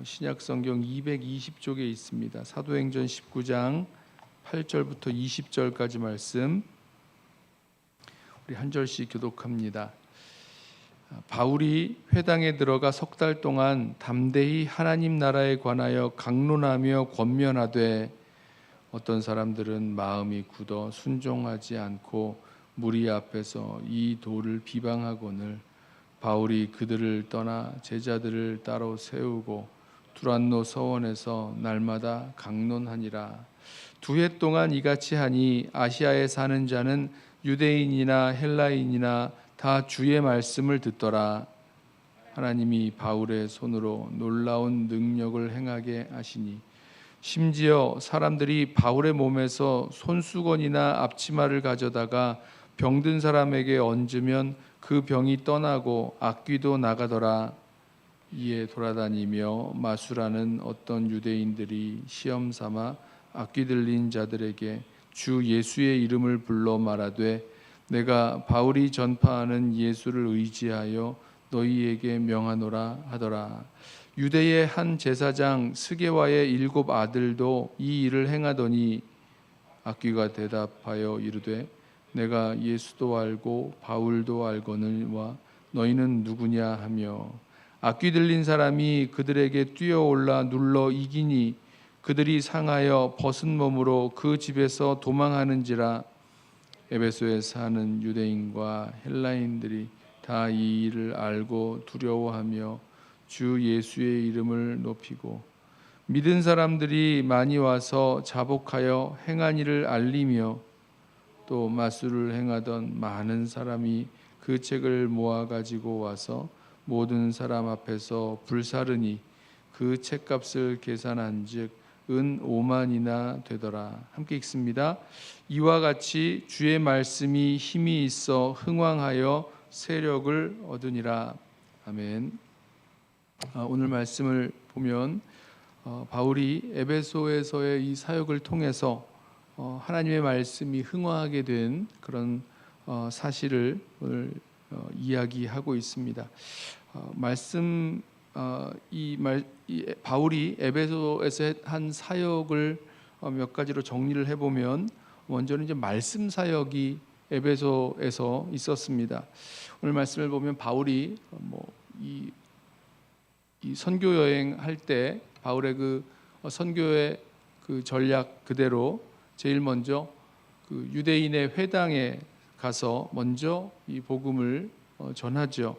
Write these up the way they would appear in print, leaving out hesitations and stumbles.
신약성경 220쪽에 있습니다. 사도행전 19장 8절부터 20절까지 말씀 우리 한 절씩 교독합니다. 바울이 회당에 들어가 석 달 동안 담대히 하나님 나라에 관하여 강론하며 권면하되 어떤 사람들은 마음이 굳어 순종하지 않고 무리 앞에서 이 도를 비방하거늘 바울이 그들을 떠나 제자들을 따로 세우고 두란노 서원에서 날마다 강론하니라. 2해 동안 이같이 하니 아시아에 사는 자는 유대인이나 헬라인이나 다 주의 말씀을 듣더라. 하나님이 바울의 손으로 놀라운 능력을 행하게 하시니 심지어 사람들이 바울의 몸에서 손수건이나 앞치마를 가져다가 병든 사람에게 얹으면 그 병이 떠나고 악귀도 나가더라. 이에 돌아다니며 마술하는 어떤 유대인들이 시험 삼아 악귀 들린 자들에게 주 예수의 이름을 불러 말하되 내가 바울이 전파하는 예수를 의지하여 너희에게 명하노라 하더라. 유대의 한 제사장 스게와의 7 아들도 이 일을 행하더니 악귀가 대답하여 이르되 내가 예수도 알고 바울도 알거니와 너희는 누구냐 하며 악귀 들린 사람이 그들에게 뛰어올라 눌러 이기니 그들이 상하여 벗은 몸으로 그 집에서 도망하는지라. 에베소에 사는 유대인과 헬라인들이 다 이 일을 알고 두려워하며 주 예수의 이름을 높이고 믿은 사람들이 많이 와서 자복하여 행한 일을 알리며 또 마술을 행하던 많은 사람이 그 책을 모아 가지고 와서 모든 사람 앞에서 불사르니 그 책값을 계산한즉 은 5만이나 되더라. 함께 읽습니다. 이와 같이 주의 말씀이 힘이 있어 흥왕하여 세력을 얻으니라. 아멘. 오늘 말씀을 보면 바울이 에베소에서의 이 사역을 통해서 하나님의 말씀이 흥왕하게 된 그런 사실을 오늘 이야기하고 있습니다. 바울이 에베소에서 한 사역을 몇 가지로 정리를 해보면 먼저는 이제 말씀 사역이 에베소에서 있었습니다. 오늘 말씀을 보면 바울이 이 선교 여행할 때 바울의 그 선교의 그 전략 그대로 제일 먼저 그 유대인의 회당에 가서 먼저 이 복음을 전하죠.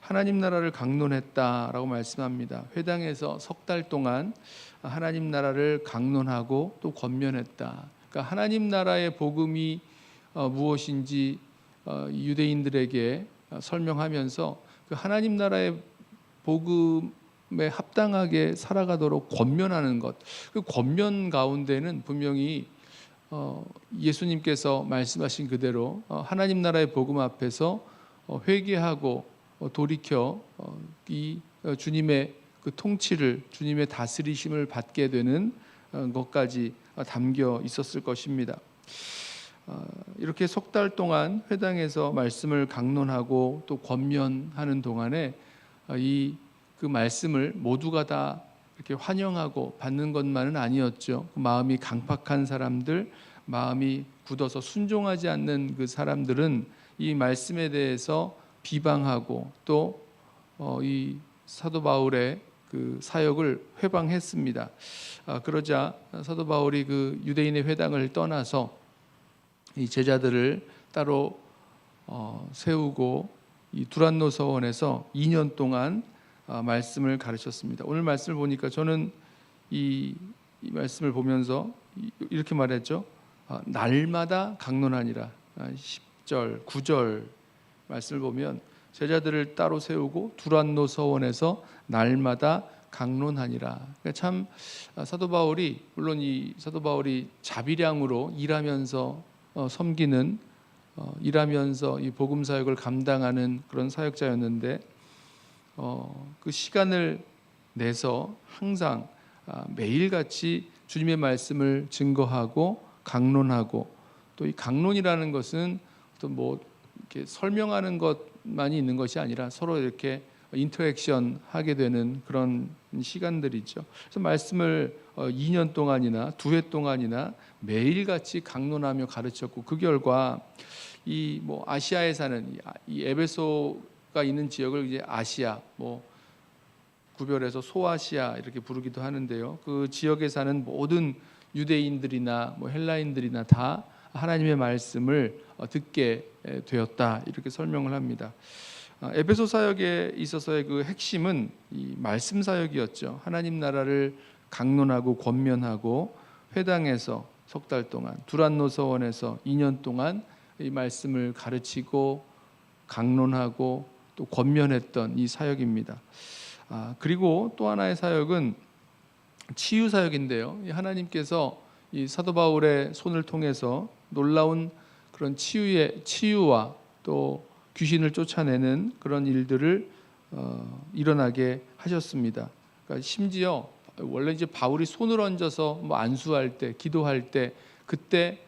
하나님 나라를 강론했다라고 말씀합니다. 회당에서 석 달 동안 하나님 나라를 강론하고 또 권면했다. 그러니까 하나님 나라의 복음이 무엇인지 유대인들에게 설명하면서 그 하나님 나라의 복음에 합당하게 살아가도록 권면하는 것. 그 권면 가운데는 분명히 예수님께서 말씀하신 그대로 하나님 나라의 복음 앞에서 회개하고 돌이켜 이 주님의 그 통치를 주님의 다스리심을 받게 되는 것까지 담겨 있었을 것입니다. 이렇게 석 달 동안 회당에서 말씀을 강론하고 또 권면하는 동안에 그 말씀을 모두가 다 이렇게 환영하고 받는 것만은 아니었죠. 마음이 강팍한 사람들, 마음이 굳어서 순종하지 않는 그 사람들은 이 말씀에 대해서 비방하고 또 이 사도 바울의 그 사역을 회방했습니다. 그러자 사도 바울이 그 유대인의 회당을 떠나서 이 제자들을 따로 세우고 이 두란노 서원에서 2년 동안 말씀을 가르쳤습니다. 오늘 말씀을 보니까 저는 이 말씀을 보면서 이렇게 말했죠. 날마다 강론하니라. 10절, 9절 말씀을 보면 제자들을 따로 세우고 두란노 서원에서 날마다 강론하니라. 그러니까 참 사도 바울이 물론 이 사도 바울이 자비량으로 일하면서 섬기는 일하면서 이 복음 사역을 감당하는 그런 사역자였는데 그 시간을 내서 항상 매일같이 주님의 말씀을 증거하고 강론하고 또 이 강론이라는 것은 어떤 뭐 이렇게 설명하는 것만이 있는 것이 아니라 서로 이렇게 인터랙션 하게 되는 그런 시간들이죠. 그래서 말씀을 2년 동안이나 2회 동안이나 매일같이 강론하며 가르쳤고, 그 결과 이 아시아에 사는 이 에베소가 있는 지역을 이제 아시아, 구별해서 소아시아 이렇게 부르기도 하는데요. 그 지역에 사는 모든 유대인들이나 헬라인들이나 다 하나님의 말씀을 듣게 되었다, 이렇게 설명을 합니다. 에베소 사역에 있어서의 그 핵심은 이 말씀 사역이었죠. 하나님 나라를 강론하고 권면하고, 회당에서 석 달 동안, 두란노 서원에서 2년 동안 이 말씀을 가르치고 강론하고 또 권면했던 이 사역입니다. 그리고 또 하나의 사역은 치유 사역인데요. 하나님께서 이 사도 바울의 손을 통해서 놀라운 그런 치유와 또 귀신을 쫓아내는 그런 일들을 일어나게 하셨습니다. 그러니까 심지어 원래 이제 바울이 손을 얹어서 안수할 때, 기도할 때, 그때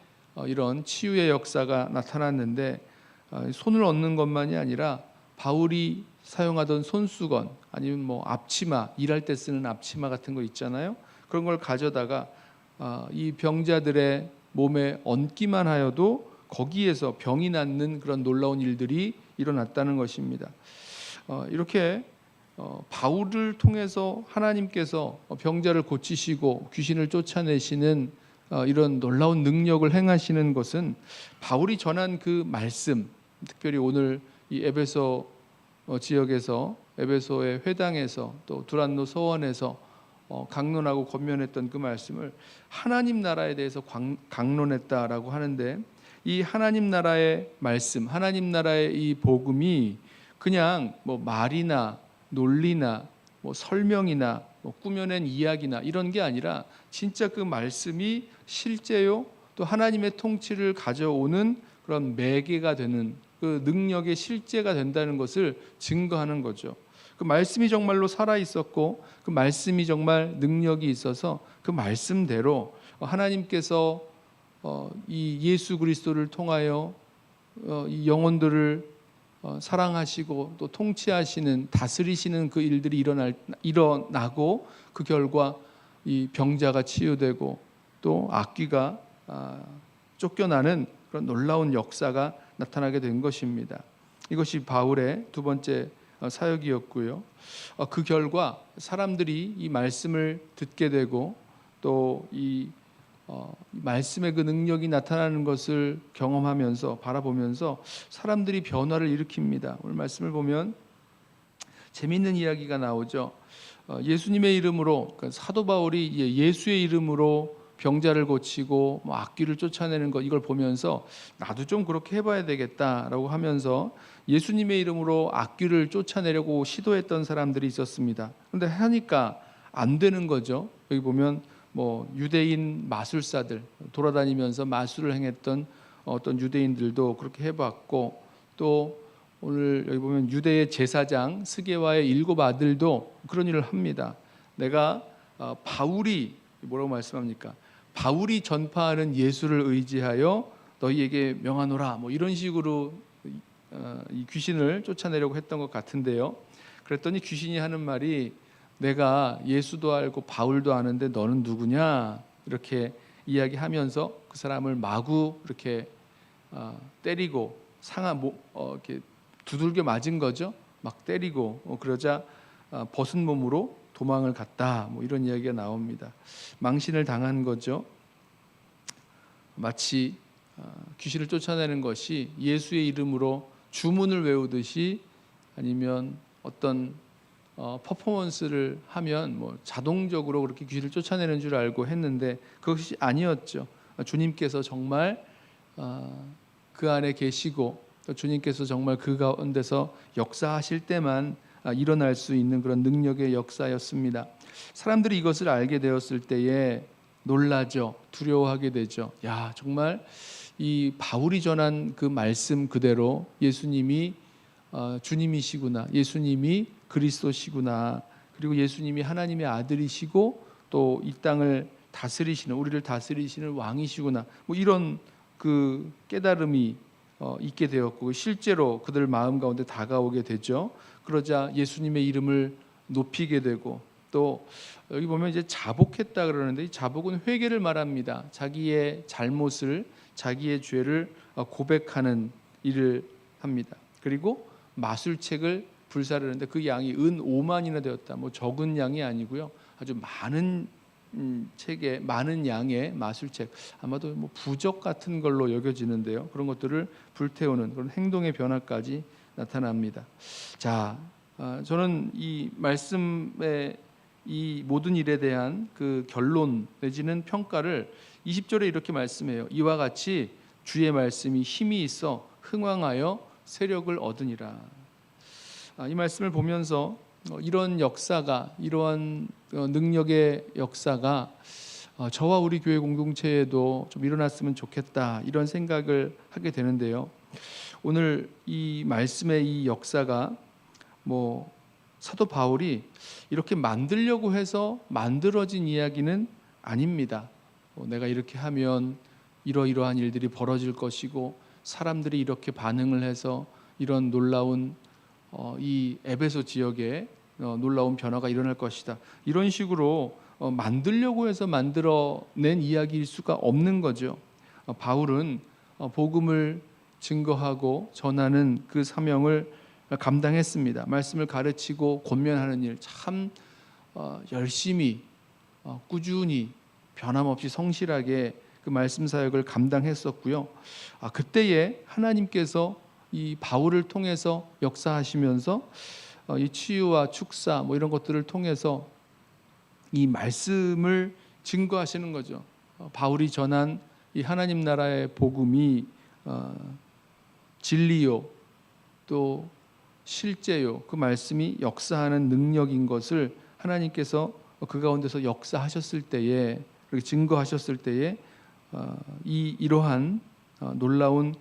이런 치유의 역사가 나타났는데, 손을 얹는 것만이 아니라 바울이 사용하던 손수건, 아니면 앞치마, 일할 때 쓰는 앞치마 같은 거 있잖아요. 그런 걸 가져다가 이 병자들의 몸에 얹기만 하여도 거기에서 병이 낫는 그런 놀라운 일들이 일어났다는 것입니다. 이렇게 바울을 통해서 하나님께서 병자를 고치시고 귀신을 쫓아내시는 이런 놀라운 능력을 행하시는 것은 바울이 전한 그 말씀, 특별히 오늘 이 에베소 지역에서, 에베소의 회당에서, 또 두란노 서원에서 강론하고 권면했던 그 말씀을 하나님 나라에 대해서 강론했다라고 하는데, 이 하나님 나라의 말씀, 하나님 나라의 이 복음이 그냥 말이나 논리나 설명이나 꾸며낸 이야기나 이런 게 아니라 진짜 그 말씀이 실제요, 또 하나님의 통치를 가져오는 그런 매개가 되는 그 능력의 실제가 된다는 것을 증거하는 거죠. 그 말씀이 정말로 살아 있었고, 그 말씀이 정말 능력이 있어서 그 말씀대로 하나님께서 이 예수 그리스도를 통하여 이 영혼들을 사랑하시고 또 통치하시는, 다스리시는 그 일들이 일어나고, 그 결과 이 병자가 치유되고 또 악귀가 쫓겨나는 그런 놀라운 역사가 나타나게 된 것입니다. 이것이 바울의 두 번째 사역이었고요. 그 결과 사람들이 이 말씀을 듣게 되고, 또 이 말씀의 그 능력이 나타나는 것을 경험하면서, 바라보면서 사람들이 변화를 일으킵니다. 오늘 말씀을 보면 재미있는 이야기가 나오죠. 예수님의 이름으로, 그러니까 사도 바울이 예수의 이름으로 병자를 고치고 악귀를 쫓아내는 것, 이걸 보면서 나도 좀 그렇게 해봐야 되겠다라고 하면서 예수님의 이름으로 악귀를 쫓아내려고 시도했던 사람들이 있었습니다. 그런데 하니까 안 되는 거죠. 여기 보면 유대인 마술사들, 돌아다니면서 마술을 행했던 어떤 유대인들도 그렇게 해봤고, 또 오늘 여기 보면 유대의 제사장 스게와의 7 아들도 그런 일을 합니다. 내가 바울이 뭐라고 말씀합니까? 바울이 전파하는 예수를 의지하여 너희에게 명하노라, 이런 식으로 이 귀신을 쫓아내려고 했던 것 같은데요. 그랬더니 귀신이 하는 말이, 내가 예수도 알고 바울도 아는데 너는 누구냐, 이렇게 이야기하면서 그 사람을 마구 이렇게 때리고 이렇게 두들겨 맞은 거죠. 막 때리고 그러자 벗은 몸으로 도망을 갔다, 이런 이야기가 나옵니다. 망신을 당한 거죠. 마치 귀신을 쫓아내는 것이 예수의 이름으로 주문을 외우듯이, 아니면 어떤 퍼포먼스를 하면 자동적으로 그렇게 귀신을 쫓아내는 줄 알고 했는데, 그것이 아니었죠. 주님께서 정말 그 안에 계시고, 또 주님께서 정말 그 가운데서 역사하실 때만 일어날 수 있는 그런 능력의 역사였습니다. 사람들이 이것을 알게 되었을 때에 놀라죠. 두려워하게 되죠. 야, 정말 이 바울이 전한 그 말씀 그대로 예수님이 주님이시구나, 예수님이 그리스도시구나, 그리고 예수님이 하나님의 아들이시고 또 이 땅을 다스리시는, 우리를 다스리시는 왕이시구나, 이런 그 깨달음이 있게 되었고 실제로 그들 마음 가운데 다가오게 되죠. 그러자 예수님의 이름을 높이게 되고 또 여기 보면 이제 자복했다 그러는데 이 자복은 회개를 말합니다. 자기의 잘못을 자기의 죄를 고백하는 일을 합니다. 그리고 마술책을 불사르는데 그 양이 은 5만이나 되었다. 뭐 적은 양이 아니고요. 아주 많은 책에 많은 양의 마술책, 아마도 뭐 부적 같은 걸로 여겨지는데요. 그런 것들을 불태우는 그런 행동의 변화까지 나타납니다. 자, 저는 이 말씀의 이 모든 일에 대한 그 결론 내지는 평가를 20절에 이렇게 말씀해요. 이와 같이 주의 말씀이 힘이 있어 흥왕하여 세력을 얻으니라. 이 말씀을 보면서 이런 역사가, 이러한 능력의 역사가 저와 우리 교회 공동체에도 좀 일어났으면 좋겠다, 이런 생각을 하게 되는데요. 오늘 이 말씀의 이 역사가 뭐 사도 바울이 이렇게 만들려고 해서 만들어진 이야기는 아닙니다. 내가 이렇게 하면 이러이러한 일들이 벌어질 것이고 사람들이 이렇게 반응을 해서 이런 놀라운 이 에베소 지역에 놀라운 변화가 일어날 것이다, 이런 식으로 만들려고 해서 만들어낸 이야기일 수가 없는 거죠. 바울은 복음을 증거하고 전하는 그 사명을 감당했습니다. 말씀을 가르치고 권면하는 일 참 열심히 꾸준히 변함없이 성실하게 그 말씀 사역을 감당했었고요. 그때에 하나님께서 이 바울을 통해서 역사하시면서 이 치유와 축사 뭐 이런 것들을 통해서 이 말씀을 증거하시는 거죠. 바울이 전한 이 하나님 나라의 복음이 진리요 또 실제요, 그 말씀이 역사하는 능력인 것을 하나님께서 그 가운데서 역사하셨을 때에, 그렇게 증거하셨을 때에 이러한 놀라운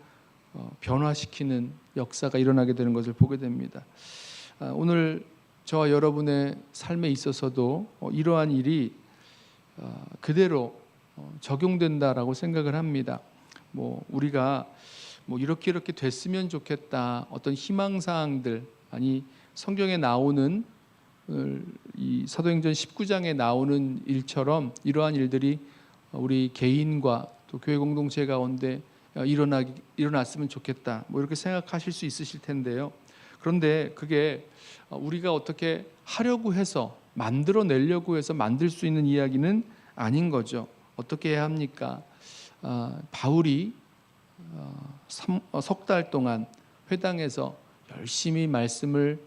변화시키는 역사가 일어나게 되는 것을 보게 됩니다. 오늘 저와 여러분의 삶에 있어서도 이러한 일이 그대로 적용된다라고 생각을 합니다. 뭐 우리가 뭐 이렇게 됐으면 좋겠다, 어떤 희망사항들, 아니 성경에 나오는 이 사도행전 19장에 나오는 일처럼 이러한 일들이 우리 개인과 또 교회 공동체 가운데 일어났으면 좋겠다, 뭐 이렇게 생각하실 수 있으실 텐데요. 그런데 그게 우리가 어떻게 하려고 해서 만들어내려고 해서 만들 수 있는 이야기는 아닌 거죠. 어떻게 해야 합니까? 바울이 석 달 동안 회당에서 열심히 말씀을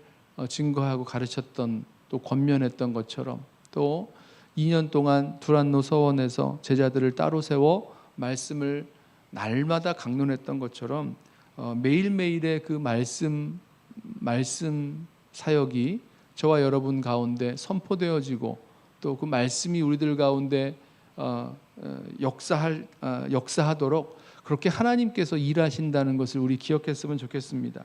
증거하고 가르쳤던, 또 권면했던 것처럼, 또 2년 동안 두란노 서원에서 제자들을 따로 세워 말씀을 날마다 강론했던 것처럼 매일매일의 그 말씀 사역이 저와 여러분 가운데 선포되어지고 또 그 말씀이 우리들 가운데 역사하도록 그렇게 하나님께서 일하신다는 것을 우리 기억했으면 좋겠습니다.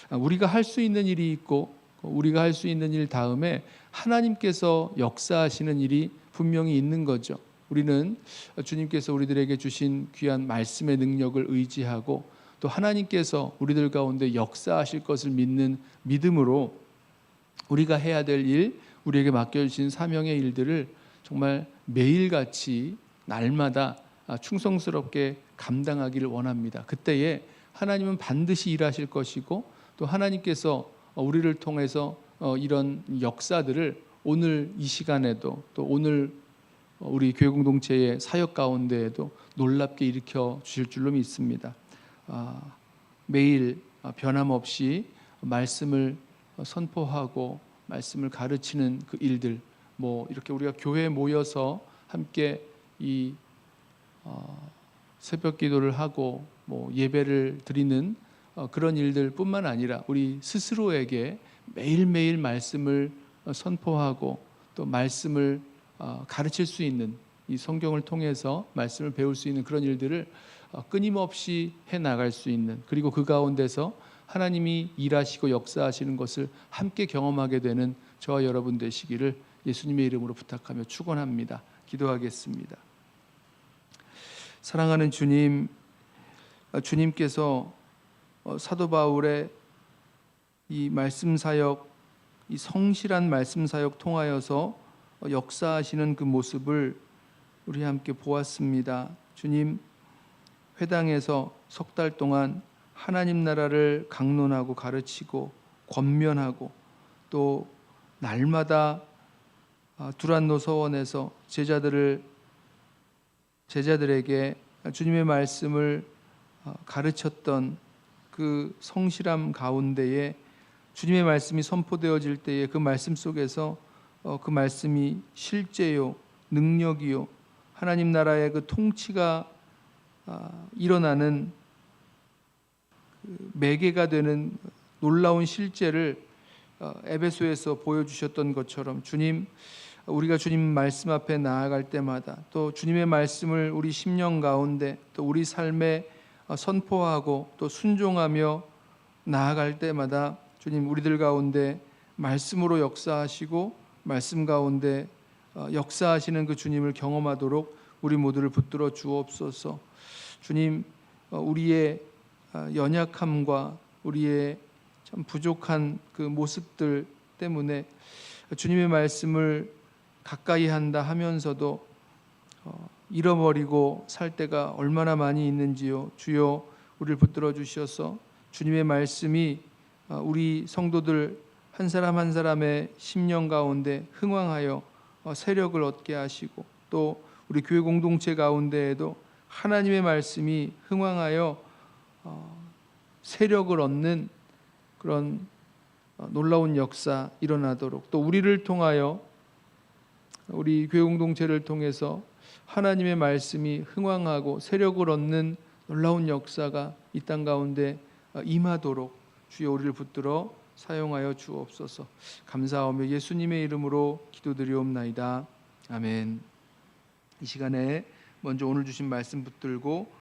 우리가 할 수 있는 일이 있고 우리가 할 수 있는 일 다음에 하나님께서 역사하시는 일이 분명히 있는 거죠. 우리는 주님께서 우리들에게 주신 귀한 말씀의 능력을 의지하고 또 하나님께서 우리들 가운데 역사하실 것을 믿는 믿음으로 우리가 해야 될 일, 우리에게 맡겨주신 사명의 일들을 정말 매일같이 날마다 충성스럽게 감당하기를 원합니다. 그때에 하나님은 반드시 일하실 것이고 또 하나님께서 우리를 통해서 이런 역사들을 오늘 이 시간에도 또 오늘 우리 교회 공동체의 사역 가운데에도 놀랍게 일으켜 주실 줄로 믿습니다. 매일 변함없이 말씀을 선포하고 말씀을 가르치는 그 일들, 뭐 이렇게 우리가 교회에 모여서 함께 이 새벽 기도를 하고 뭐 예배를 드리는 그런 일들뿐만 아니라 우리 스스로에게 매일매일 말씀을 선포하고 또 말씀을 가르칠 수 있는, 이 성경을 통해서 말씀을 배울 수 있는 그런 일들을 끊임없이 해나갈 수 있는, 그리고 그 가운데서 하나님이 일하시고 역사하시는 것을 함께 경험하게 되는 저와 여러분 되시기를 예수님의 이름으로 부탁하며 축원합니다. 기도하겠습니다. 사랑하는 주님, 주님께서 사도 바울의 이 말씀 사역, 이 성실한 말씀 사역 통하여서 역사하시는 그 모습을 우리 함께 보았습니다. 주님, 회당에서 석 달 동안 하나님 나라를 강론하고 가르치고 권면하고 또 날마다 두란노 서원에서 제자들에게 주님의 말씀을 가르쳤던 그 성실함 가운데에 주님의 말씀이 선포되어질 때에 그 말씀 속에서 그 말씀이 실제요, 능력이요, 하나님 나라의 그 통치가 일어나는 그 매개가 되는 놀라운 실제를 에베소에서 보여주셨던 것처럼 주님, 우리가 주님 말씀 앞에 나아갈 때마다 또 주님의 말씀을 우리 심령 가운데 또 우리 삶에 선포하고 또 순종하며 나아갈 때마다 주님, 우리들 가운데 말씀으로 역사하시고 말씀 가운데 역사하시는 그 주님을 경험하도록 우리 모두를 붙들어 주옵소서. 주님, 우리의 연약함과 우리의 참 부족한 그 모습들 때문에 주님의 말씀을 가까이 한다 하면서도 잃어버리고 살 때가 얼마나 많이 있는지요. 주여, 우리를 붙들어 주셔서 주님의 말씀이 우리 성도들 한 사람 한 사람의 심령 가운데 흥왕하여 세력을 얻게 하시고 또 우리 교회 공동체 가운데에도 하나님의 말씀이 흥왕하여 세력을 얻는 그런 놀라운 역사 일어나도록 또 우리를 통하여 우리 교회 공동체를 통해서 하나님의 말씀이 흥왕하고 세력을 얻는 놀라운 역사가 이 땅 가운데 임하도록 주여 우리를 붙들어 사용하여 주옵소서. 감사하며 예수님의 이름으로 기도드리옵나이다. 아멘. 이 시간에 먼저 오늘 주신 말씀 붙들고